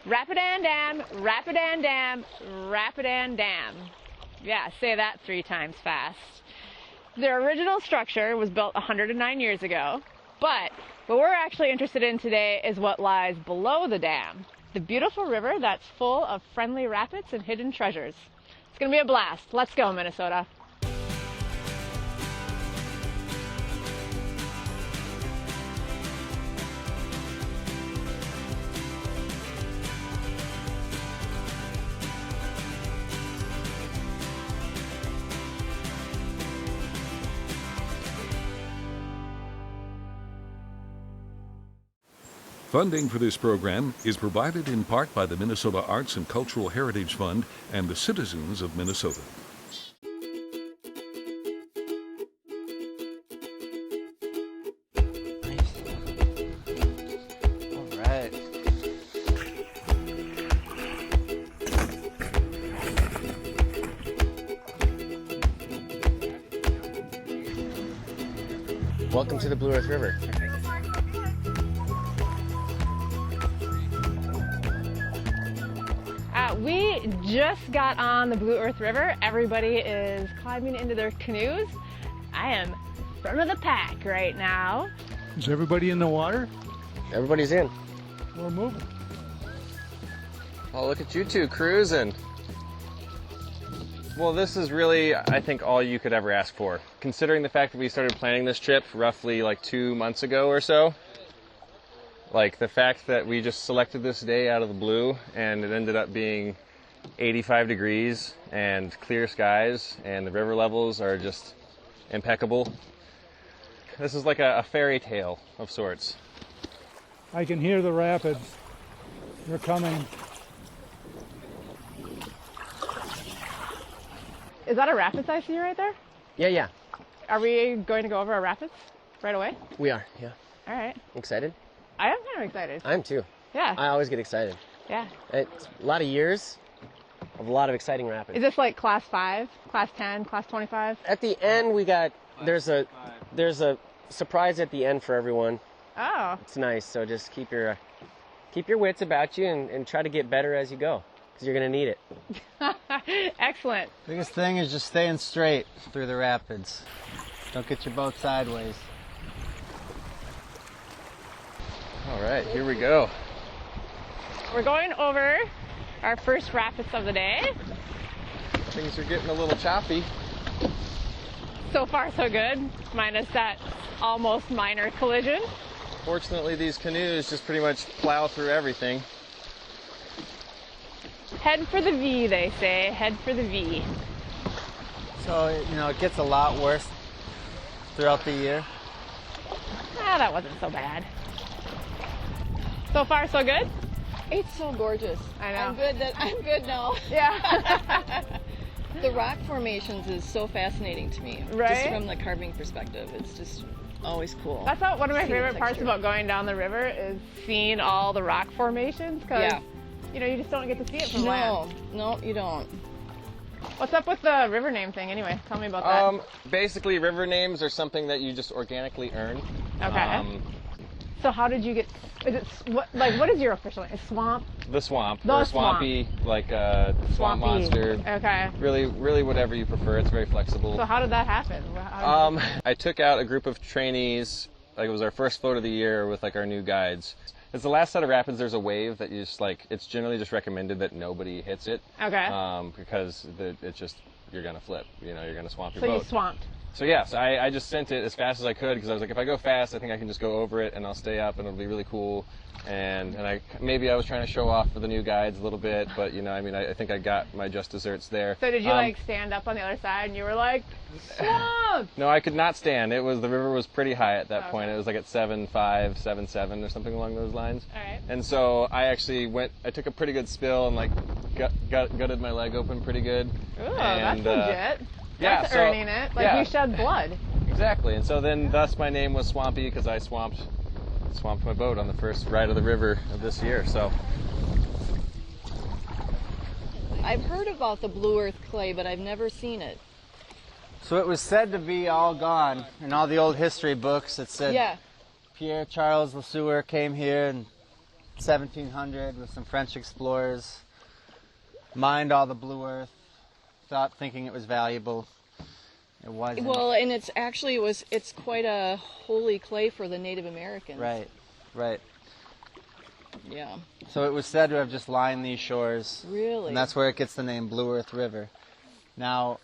Rapidan Dam, Rapidan Dam, Rapidan Dam. Yeah, say that 3 times fast. Their original structure was built 109 years ago, but what we're actually interested in today is what lies below the dam. The beautiful river that's full of friendly rapids and hidden treasures. It's gonna be a blast. Let's go, Minnesota. Funding for this program is provided in part by the Minnesota Arts and Cultural Heritage Fund and the citizens of Minnesota. All right. Welcome to the Blue Earth River. We just got on the Blue Earth River. Everybody is climbing into their canoes. I am front of the pack right now. Is everybody in the water? Everybody's in. We're moving. Oh, look at you two cruising. Well, this is really, I think, all you could ever ask for. Considering the fact that we started planning this trip roughly like 2 months ago or so. Like the fact that we just selected this day out of the blue and it ended up being 85 degrees and clear skies and the river levels are just impeccable. This is like a fairy tale of sorts. I can hear the rapids. They're coming. Is that a rapids I see right there? Yeah. Are we going to go over a rapids right away? We are, yeah. All right. Excited? I am kind of excited. I am too. Yeah. I always get excited. Yeah. It's a lot of years of a lot of exciting rapids. Is this like class 5, class 10, class 25? At the end, we got, there's a surprise at the end for everyone. Oh. It's nice, so just keep your wits about you and try to get better as you go, because you're going to need it. Excellent. Biggest thing is just staying straight through the rapids. Don't get your boat sideways. All right, here we go. We're going over our first rapids of the day. Things are getting a little choppy. So far, so good, minus that almost minor collision. Fortunately, these canoes just pretty much plow through everything. Head for the V, they say. Head for the V. So, it gets a lot worse throughout the year. That wasn't so bad. So far, so good? It's so gorgeous. I know. I'm good now. Yeah. The rock formations is so fascinating to me. Right? Just from the carving perspective. It's just always cool. That's one of my favorite parts texture. about going down the river is seeing all the rock formations, because you just don't get to see it from land. No, you don't. What's up with the river name thing anyway? Tell me about that. Basically, river names are something that you just organically earn. Okay. So how did you get? Is it what is your official name? Swamp? The swamp. The or swamp. Swampy, like swamp Swampy. monster. Okay. Really, whatever you prefer. It's very flexible. So how did that happen? I took out a group of trainees. Like it was our first float of the year with like our new guides. It's the last set of rapids. There's a wave that you just like. It's generally just recommended that nobody hits it. Okay. Because it's just you're gonna flip. You're gonna swamp your So boat. you swamped. So yes, I just sent it as fast as I could because I was like, if I go fast, I think I can just go over it and I'll stay up and it'll be really cool. And maybe I was trying to show off for the new guides a little bit, but I think I got my just desserts there. So did you stand up on the other side and you were like, swamp? No, I could not stand. The river was pretty high at that point. It was like at 7.5, 7.7 or something along those lines. All right. And so I actually I took a pretty good spill and like gutted my leg open pretty good. Ooh, that's legit. Yeah, That's earning it. Like you shed blood. Exactly. And so then thus my name was Swampy because I swamped my boat on the first ride of the river of this year. So I've heard about the Blue Earth clay, but I've never seen it. So it was said to be all gone. In all the old history books, it said Pierre Charles Le Sueur came here and 1700 with some French explorers. Mined all the blue earth, thinking it was valuable. It wasn't. Well, and it's quite a holy clay for the Native Americans. Right, right. Yeah. So it was said to have just lined these shores. Really? And that's where it gets the name Blue Earth River. Now,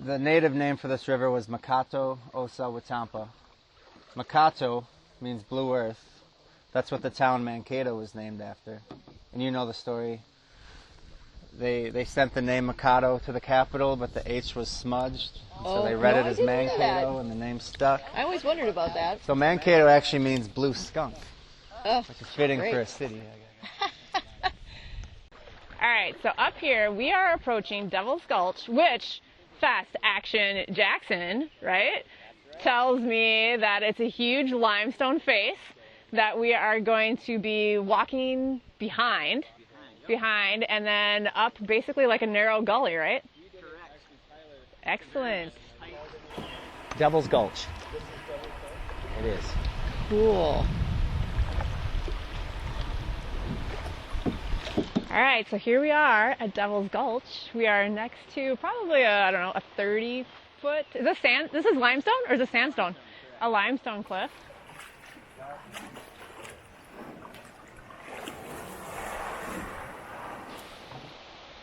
the native name for this river was Mankato Osa Watampa. Mankato means blue earth. That's what the town Mankato was named after. And you know the story. They sent the name Mankato to the capital, but the H was smudged. So they read it as Mankato, and the name stuck. I always wondered about that. So Mankato actually means blue skunk. Oh, Which is fitting great. for a city, I guess. All right, so up here we are approaching Devil's Gulch, which Fast Action Jackson, right, tells me that it's a huge limestone face that we are going to be walking behind, and then up basically like a narrow gully, right? Excellent. Devil's Gulch. It is. Cool. All right, so here we are at Devil's Gulch. We are next to probably a 30-foot. Is this sand? This is limestone or is it sandstone? A limestone cliff.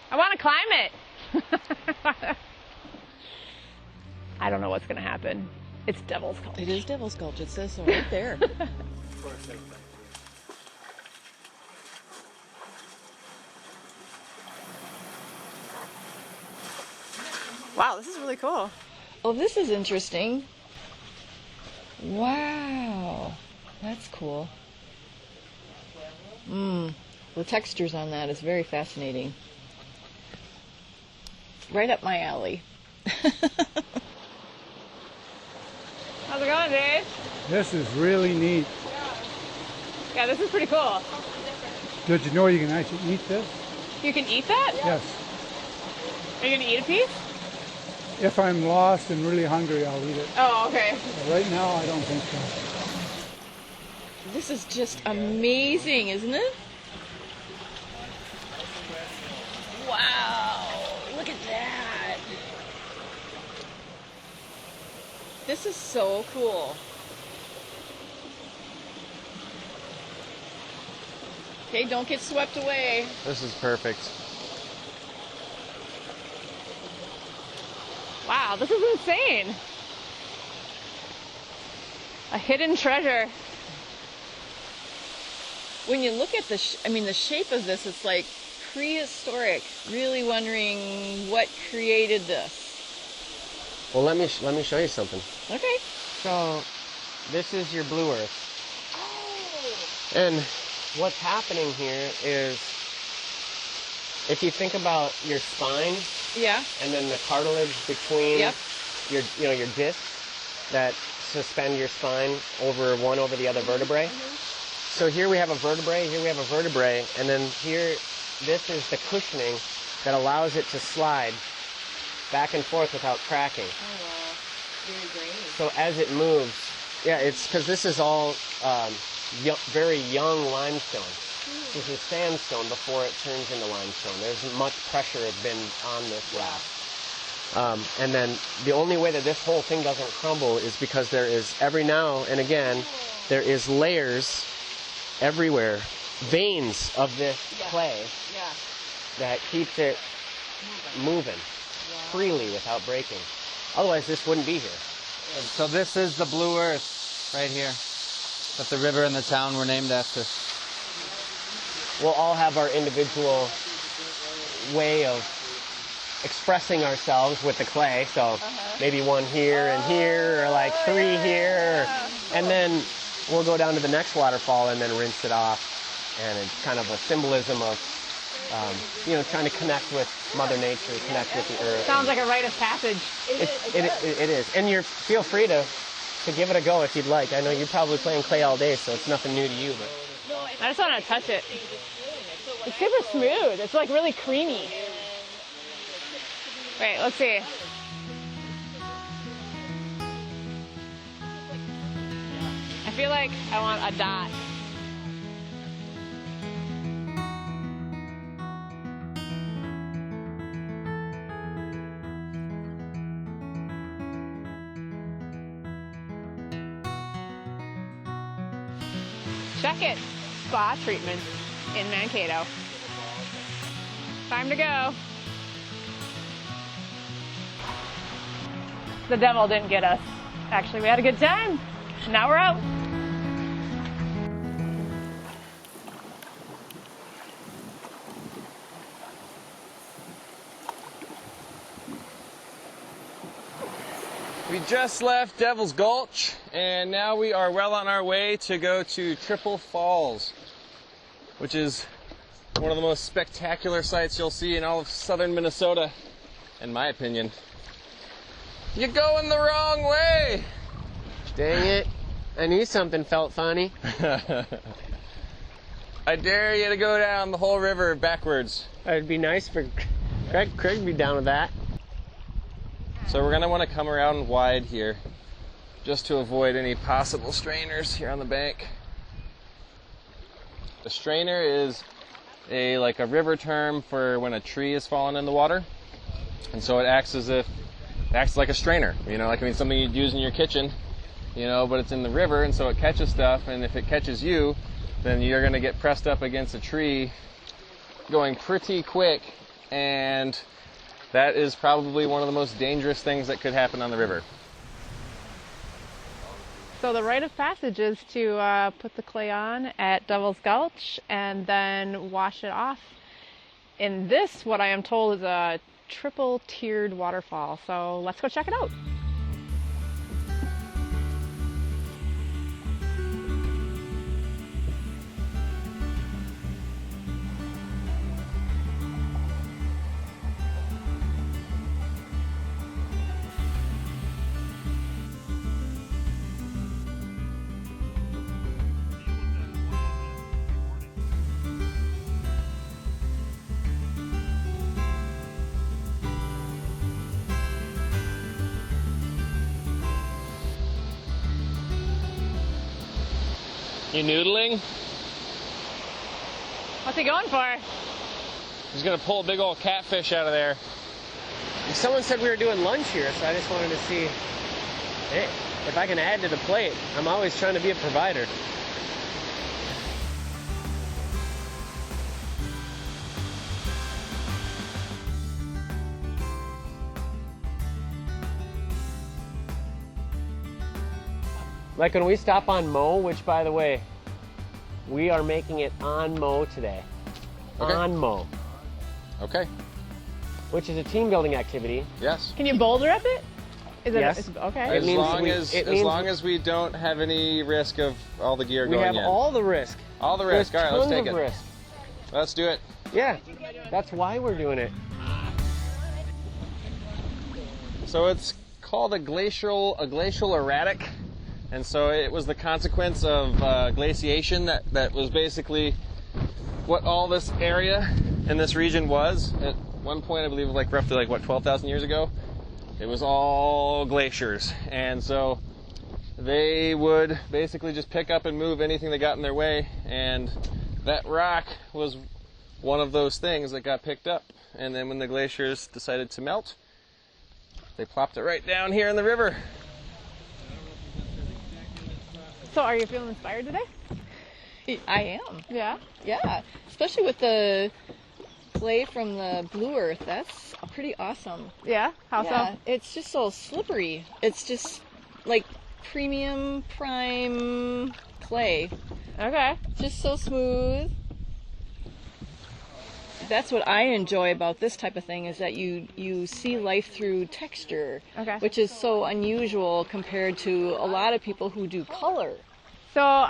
I want to climb it. I don't know what's going to happen. It's Devil's Gulch. It is Devil's Gulch. It says so right there. Wow, this is really cool. Oh, this is interesting. Wow. That's cool. The textures on that is very fascinating. Right up my alley. How's it going, Dave? This is really neat. Yeah, this is pretty cool. Did you know you can actually eat this? You can eat that? Yes. Are you going to eat a piece? If I'm lost and really hungry, I'll eat it. Oh, okay. But right now, I don't think so. This is just amazing, isn't it? Wow. Look at that. This is so cool. Okay, don't get swept away. This is perfect. Wow, this is insane. A hidden treasure. When you look at the shape of this, it's like prehistoric. Really wondering what created this. Well, let me show you something. Okay. So, this is your blue earth. Oh. And what's happening here is, if you think about your spine, Yeah. and then the cartilage between Yep. your discs that suspend your spine one over the other vertebrae. So here we have a vertebrae, here we have a vertebrae, and then here, this is the cushioning that allows it to slide back and forth without cracking. Oh wow. Very grainy. So as it moves, yeah, it's because this is all very young limestone. This is sandstone before it turns into limestone. There's much pressure has been on this rock. And then the only way that this whole thing doesn't crumble is because there is, every now and again, there is layers everywhere, veins of this clay Yeah. that keeps it moving freely without breaking. Otherwise, this wouldn't be here. So this is the Blue Earth right here that the river and the town were named after. We'll all have our individual way of expressing ourselves with the clay. So maybe one here and here, or like three here. And then we'll go down to the next waterfall and then rinse it off. And it's kind of a symbolism of, trying to connect with Mother Nature, connect with the earth. Sounds like a rite of passage. It is. And feel free to give it a go if you'd like. I know you're probably playing clay all day, so it's nothing new to you. But I just want to touch it. It's super smooth. It's like really creamy. Wait, let's see. I feel like I want a dot. second spa treatment in Mankato. Time to go. The devil didn't get us. Actually, we had a good time. Now we're out. We just left Devil's Gulch, and now we are well on our way to go to Triple Falls, which is one of the most spectacular sights you'll see in all of southern Minnesota, in my opinion. You're going the wrong way! Dang it. I knew something felt funny. I dare you to go down the whole river backwards. It'd be nice for Craig would be down with that. So we're gonna want to come around wide here, just to avoid any possible strainers here on the bank. A strainer is like a river term for when a tree is falling in the water, and so it acts like a strainer. You know, like something you'd use in your kitchen, you know, but it's in the river, and so it catches stuff. And if it catches you, then you're gonna get pressed up against a tree, going pretty quick, and that is probably one of the most dangerous things that could happen on the river. So the rite of passage is to put the clay on at Devil's Gulch and then wash it off. In this, what I am told, is a triple tiered waterfall. So let's go check it out. You noodling? What's he going for? He's gonna pull a big old catfish out of there. Someone said we were doing lunch here, so I just wanted to see, hey, if I can add to the plate. I'm always trying to be a provider. Like when we stop on Mo, which by the way, we are making it on Mo today. Okay. On Mo, Okay. which is a team building activity. Yes. Can you boulder up it? Is Yes. Okay. As means long as we don't have any risk of all the gear We going have in. all the risk. All the risk. There's All right, let's tons take of it. risk. Let's do it. Yeah, that's why we're doing it. So it's called a glacial erratic, and so it was the consequence of glaciation that was basically what all this area in this region was. At one point, I believe, like roughly 12,000 years ago, it was all glaciers, and so they would basically just pick up and move anything that got in their way, and that rock was one of those things that got picked up. And then when the glaciers decided to melt, they plopped it right down here in the river. So are you feeling inspired today? I am. Yeah. Yeah, especially with the clay from the Blue Earth. That's pretty awesome. Yeah? How Yeah, so? it's just so slippery. It's just like premium prime clay. Okay. Just so smooth. That's what I enjoy about this type of thing, is that you see life through texture, Okay. which is so unusual compared to a lot of people who do color. So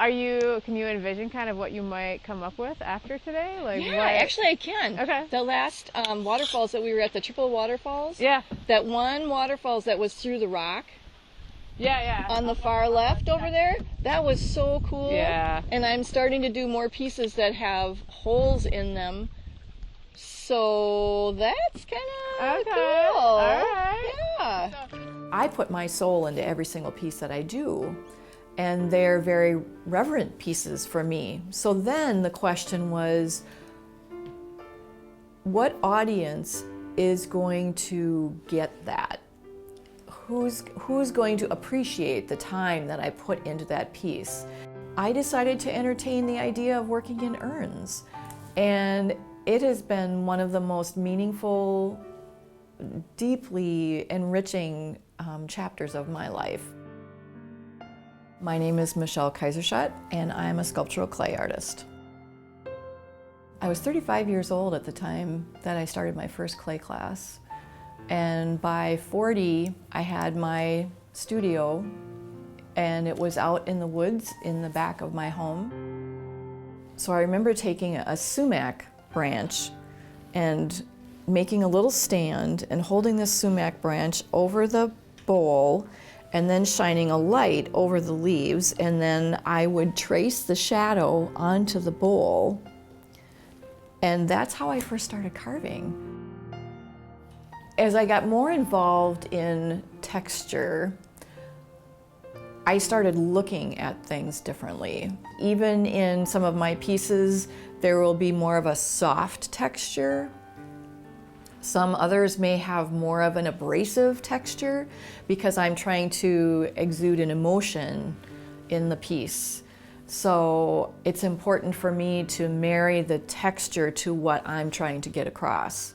can you envision kind of what you might come up with after today? Like Yeah, what? actually I can. Okay. The last waterfalls that we were at, the triple waterfalls, Yeah. that one waterfalls that was through the rock Yeah. on the far left over there, that was so cool. Yeah. And I'm starting to do more pieces that have holes in them. So that's kind of Okay. cool. All right. Yeah. I put my soul into every single piece that I do, and they're very reverent pieces for me. So then the question was, what audience is going to get that? Who's going to appreciate the time that I put into that piece? I decided to entertain the idea of working in urns. And it has been one of the most meaningful, deeply enriching chapters of my life. My name is Michelle Kaisersatt, and I'm a sculptural clay artist. I was 35 years old at the time that I started my first clay class. And by 40, I had my studio, and it was out in the woods in the back of my home. So I remember taking a sumac branch and making a little stand and holding this sumac branch over the bowl and then shining a light over the leaves, and then I would trace the shadow onto the bowl. And that's how I first started carving. As I got more involved in texture, I started looking at things differently. Even in some of my pieces, there will be more of a soft texture. Some others may have more of an abrasive texture because I'm trying to exude an emotion in the piece. So it's important for me to marry the texture to what I'm trying to get across.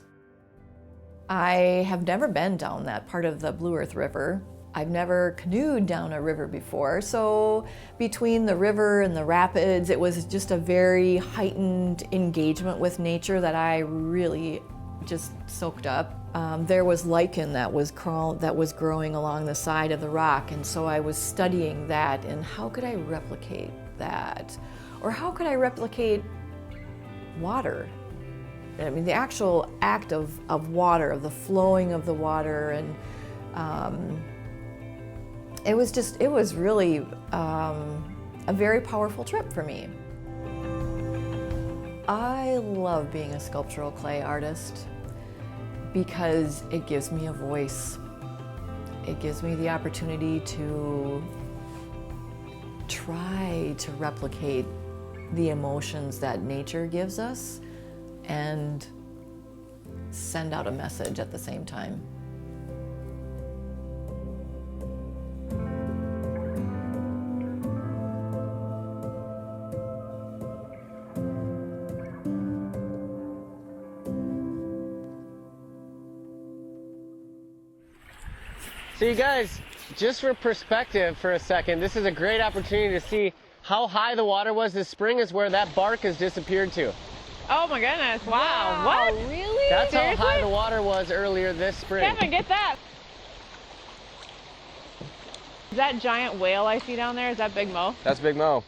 I have never been down that part of the Blue Earth River. I've never canoed down a river before, so between the river and the rapids, it was just a very heightened engagement with nature that I really just soaked up. There was lichen that was growing along the side of the rock, and so I was studying that and how could I replicate that? Or how could I replicate water? I mean, the actual act of water, of the flowing of the water, and it was really a very powerful trip for me. I love being a sculptural clay artist because it gives me a voice. It gives me the opportunity to try to replicate the emotions that nature gives us and send out a message at the same time. So you guys, just for perspective for a second, this is a great opportunity to see how high the water was this spring is where that bark has disappeared to. Oh my goodness, wow. What? Really? That's Seriously? how high the water was earlier this spring. Kevin, get that. Is that giant whale I see down there, is that Big Mo? That's Big Mo.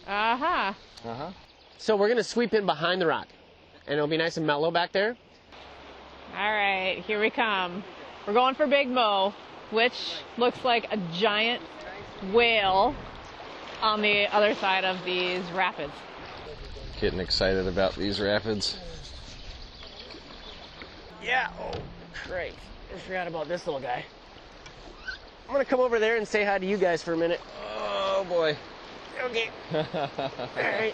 Uh-huh. Uh-huh. So we're gonna sweep in behind the rock, and it'll be nice and mellow back there. All right, here we come. We're going for Big Mo, which looks like a giant whale on the other side of these rapids. Getting excited about these rapids. Yeah, oh, great. I forgot about this little guy. I'm gonna come over there and say hi to you guys for a minute. Oh boy. Okay. All right,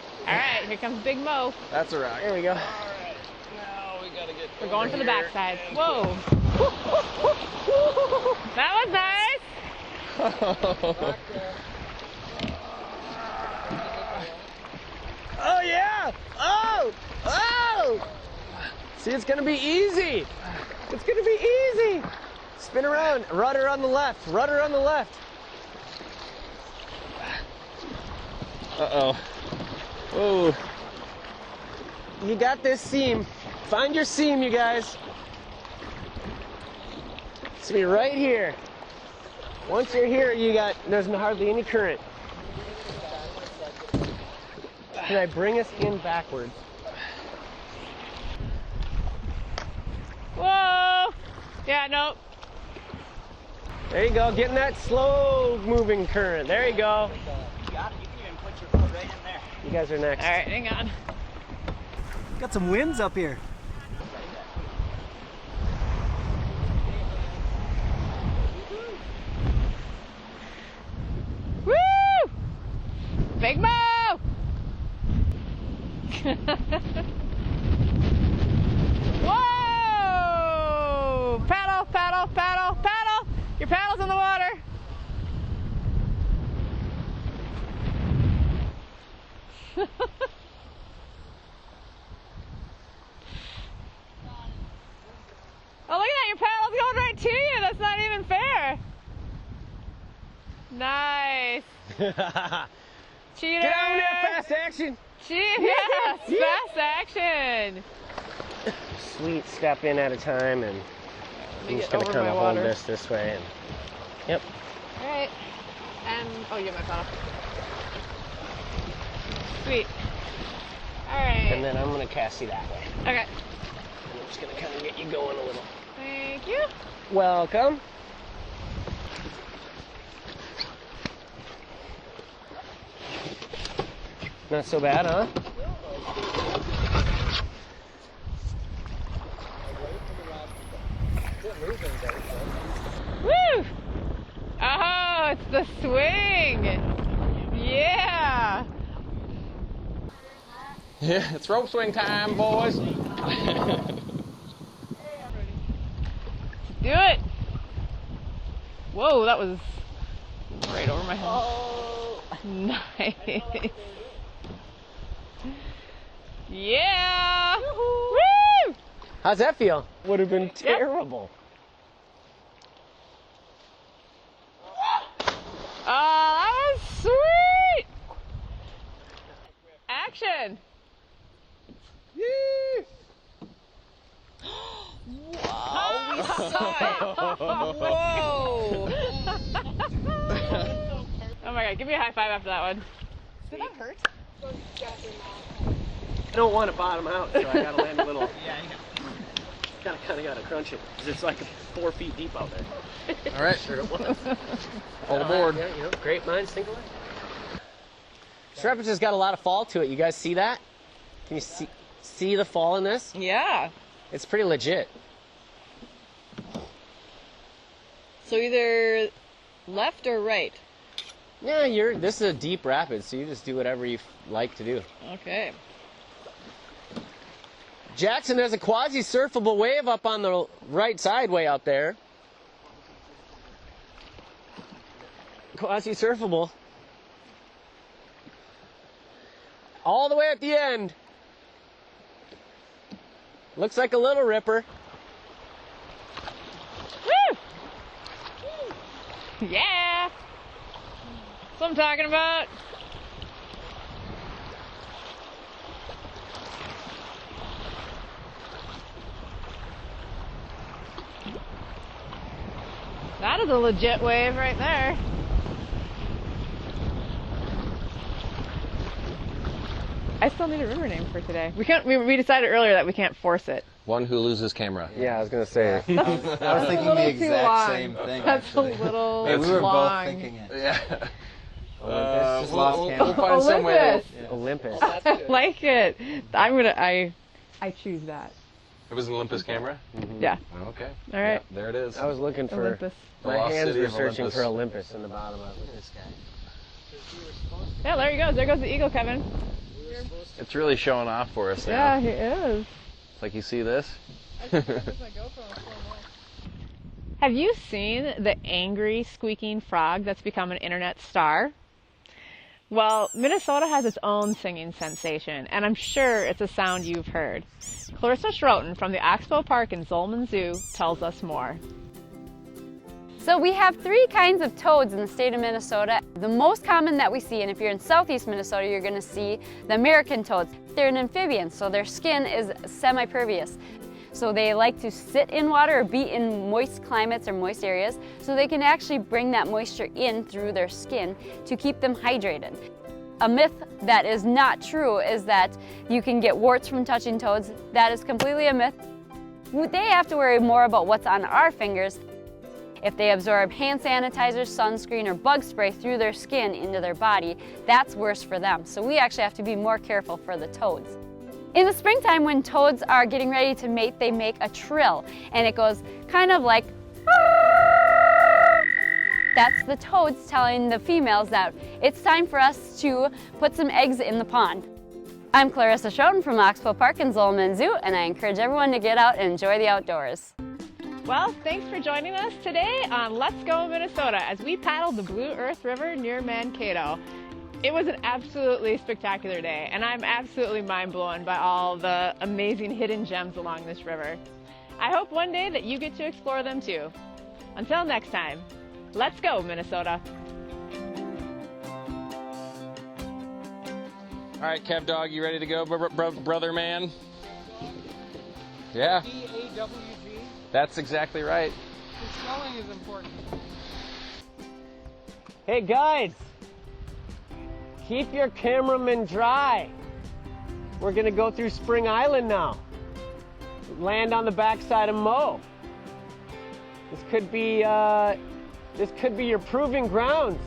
here comes Big Mo. That's a rock. There we go. Alright. Now we gotta get We're going for the backside. Whoa. That was nice. Oh yeah! Oh! Oh! See, it's gonna be easy. It's gonna be easy. Spin around. Rudder on the left. Rudder on the left. Uh-oh. Oh. You got this seam. Find your seam, you guys. It's gonna be right here. Once you're here, there's hardly any current. Can I bring us in backwards? Whoa. Yeah, nope. There you go, getting that slow moving current. There you go. You got it. You can even put your foot right in there. You guys are next. All right, hang on. Got some winds up here. Woo! Big Mo! Whoa! Paddle, paddle, paddle, paddle! Your paddle's in the water. Oh, look at that, your paddle's going right to you. That's not even fair. Nice. Cheater. Get on there, fast action. Yes, fast action. Sweet, step in at a time, and I'm just going to kind of hold this way. And, yep. All right. And, oh, you get my paddle. Sweet. All right. And then I'm going to cast you that way. Okay. And I'm just going to kind of get you going a little. Thank you. Welcome. Not so bad, huh? Woo! Oh, it's the swing. Yeah. Yeah, it's rope swing time, boys. Do it. Whoa, that was right over my head. Oh. Nice. Yeah. Woo! How's that feel? Would have been terrible. Oh, that was sweet. Action. Wow, we saw it. Whoa. Oh my god, give me a high five after that one. Did that hurt? I don't want to bottom out, so I got to land a little. Kind of got to crunch it, because it's like 4 feet deep out there. All right. Sure it was. All aboard. Yeah, you know, great minds think alike. This rapids has got a lot of fall to it. You guys see that? Can you see the fall in this? Yeah. It's pretty legit. So either left or right. Yeah, this is a deep rapid, so you just do whatever you like to do. Okay. Jackson, there's a quasi-surfable wave up on the right side way out there. Quasi-surfable. All the way at the end. Looks like a little ripper. Woo! Yeah. That's what I'm talking about. That is a legit wave right there. I still need a river name for today. We decided earlier that we can't force it. One who loses camera. Yeah, I was going to say. I was thinking the exact same thing. That's actually. a little Hey, we were long. both thinking it. Yeah. Olympus just lost We'll camera. find some way. Olympus. I like it. I choose that. It was an Olympus camera? Yeah. Okay. All right. Yeah, there it is. I was looking for. Olympus. My lost hands city were of searching Olympus. for Olympus in the bottom of this guy. Yeah, there he goes. There goes the eagle, Kevin. It's really showing off for us now. Yeah, he is. Like, you see this? Have you seen the angry squeaking frog that's become an internet star? Well, Minnesota has its own singing sensation, and I'm sure it's a sound you've heard. Clarissa Schroten from the Oxbow Park in Zolman Zoo tells us more. So we have 3 kinds of toads in the state of Minnesota. The most common that we see, and if you're in southeast Minnesota, you're going to see the American toads. They're an amphibian, so their skin is semi-pervious. So they like to sit in water or be in moist climates or moist areas, so they can actually bring that moisture in through their skin to keep them hydrated. A myth that is not true is that you can get warts from touching toads. That is completely a myth. They have to worry more about what's on our fingers. If they absorb hand sanitizer, sunscreen, or bug spray through their skin into their body, that's worse for them. So we actually have to be more careful for the toads. In the springtime, when toads are getting ready to mate, they make a trill, and it goes kind of like. That's the toads telling the females that it's time for us to put some eggs in the pond. I'm Clarissa Schroten from Oxbow Park in Zolman Zoo, and I encourage everyone to get out and enjoy the outdoors. Well, thanks for joining us today on Let's Go Minnesota as we paddle the Blue Earth River near Mankato. It was an absolutely spectacular day, and I'm absolutely mind-blown by all the amazing hidden gems along this river. I hope one day that you get to explore them too. Until next time, let's go, Minnesota. All right, Kev Dog, you ready to go, brother man? Yeah. D-A-W-G? That's exactly right. The spelling is important. Hey guys, keep your cameraman dry. We're gonna go through Spring Island now. Land on the backside of Mo. This could be your proving grounds.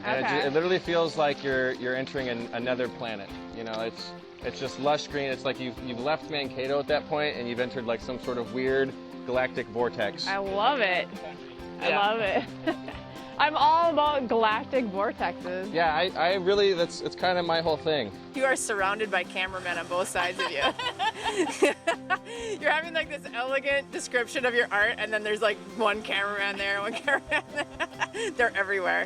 And Okay. it literally feels like you're entering another planet. You know, it's just lush green. It's like you've left Mankato at that point and you've entered like some sort of weird galactic vortex. I love it. I love it. I'm all about galactic vortexes. Yeah, I really, it's kind of my whole thing. You are surrounded by cameramen on both sides of you. You're having like this elegant description of your art, and then there's like one cameraman there, one cameraman there. They're everywhere.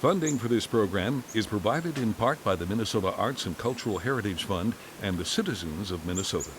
Funding for this program is provided in part by the Minnesota Arts and Cultural Heritage Fund and the citizens of Minnesota.